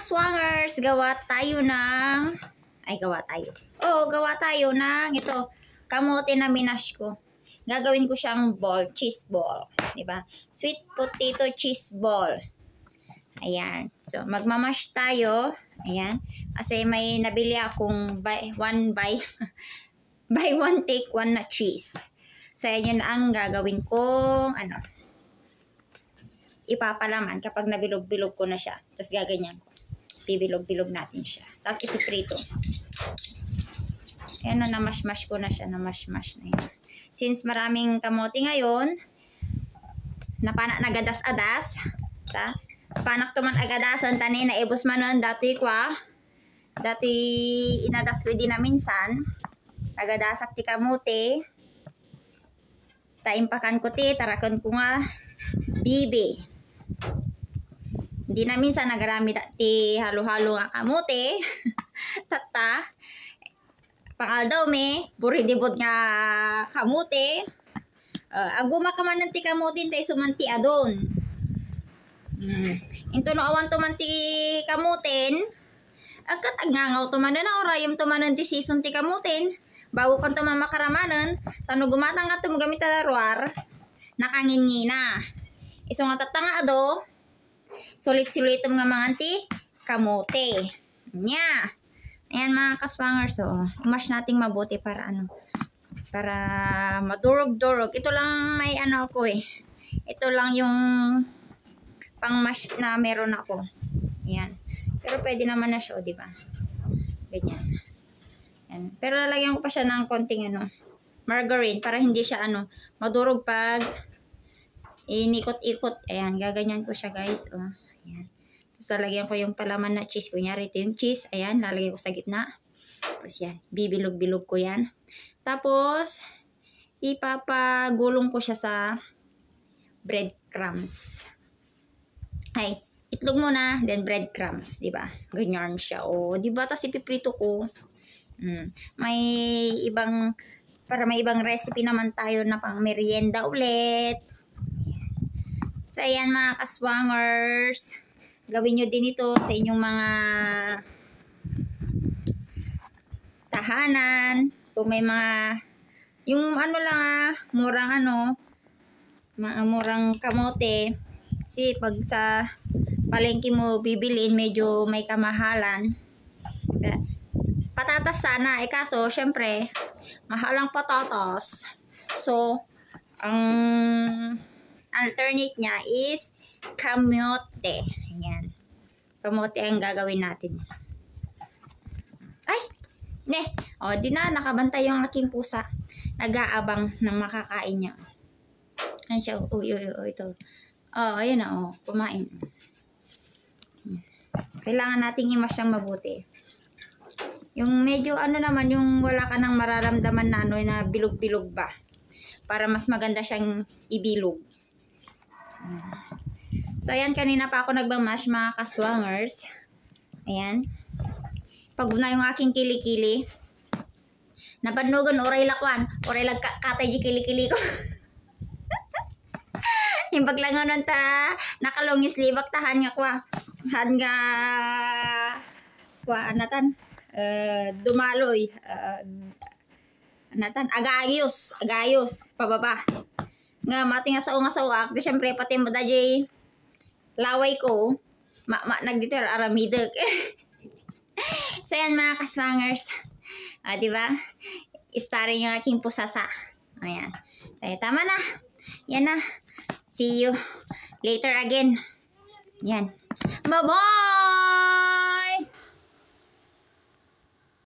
kaswangers, gawa tayo ng ito, kamote na minash ko. Gagawin ko siyang ball, cheese ball, di ba? Sweet potato cheese ball. Ayan. So, magmamash tayo. Ayan. Kasi may nabili akong buy one take one na cheese. So, yun ang gagawin kong ipapalaman kapag nabilog-bilog ko na siya. Tapos gaganyan ko. Bibilog-bilog natin siya. Tapos ipiprito. Ayan na, namash-mash ko na siya. Namash-mash na yun. Since maraming kamote ngayon, napana nagadas-adas. Panak tuman agadasan tani na ibos manon dati inadas ko din na minsan. Agadasak ti kamote. Taimpakan ko tarakan ko nga bibi. Hindi na minsan nagarami ti halo-halo nga kamote. Tata. Pangal daw buridibot nga kamote. Aguma ka man ng ti kamote tayo sumanti adon. Into no awan tumanti kamutin. Agkat agngangaw tumanan na orayom tumanan ti season ti kamutin. Bago kan tumamakaramanan. Tano gumatang ka tumagamit na ruar. Nakangingina. Iso nga tatanga ado. Sulit-sulit nga mga ti kamote. Nya. Ayan mga kaswangers. So, umash nating mabuti para para madurog-durog. Ito lang may ako Ito lang yung pang-mash na meron ako. Ayan. Pero pwede naman na siya, di ba? Ganyan. Ayan. Pero lalagyan ko pa siya ng konting margarine para hindi siya madurog pag inikot-ikot. Ayan. Gaganyan ko siya, guys. Oh. Ayan. Tapos lalagyan ko yung palaman na cheese. Kunyari, ito yung cheese. Ayan. Lalagyan ko sa gitna. Tapos yan. Bibilog-bilog ko yan. Tapos, ipapagulong ko siya sa breadcrumbs. Ay, itlog muna, then breadcrumbs, di ba? Ganyan siya. O, di ba? Tapos ipiprito ko. May ibang recipe naman tayo na pang merienda ulit. Ayan. So, ayan mga kaswangers. Gawin nyo din ito sa inyong mga tahanan. Kung may mga, yung murang murang kamote. Kasi pag sa palengke mo bibilin, medyo may kamahalan. Patatas sana. Kaso, syempre, mahal ang patatas. So, ang alternate niya is kamote. Ayan. Kamote ang gagawin natin. Ay! O, di na. Nakabantay yung aking pusa. Nag-aabang ng makakain niya. Ayan siya. Ito. Ayan na, kumain. Kailangan nating i-mash siyang mabuti. Yung medyo naman, yung wala ka nang mararamdaman na na bilog-bilog ba. Para mas maganda siyang ibilog. So, ayan, kanina pa ako nagmamash mga kaswangers. Ayan. Pag na yung aking kilikili. Napanugan, oray lakwan. Oray katay yung kilikili ko. Yung paglanganon nakalongis libak tahan nga anatan dumaloy anatan agayos pababa nga mati nga sa uak di syempre pati mo dadjay laway ko nagditer aramidek. So yan mga kaswangers, diba starring yung aking pusasa. Ayan, so, tama na, yan na. See you later again. Yan. Bye-bye!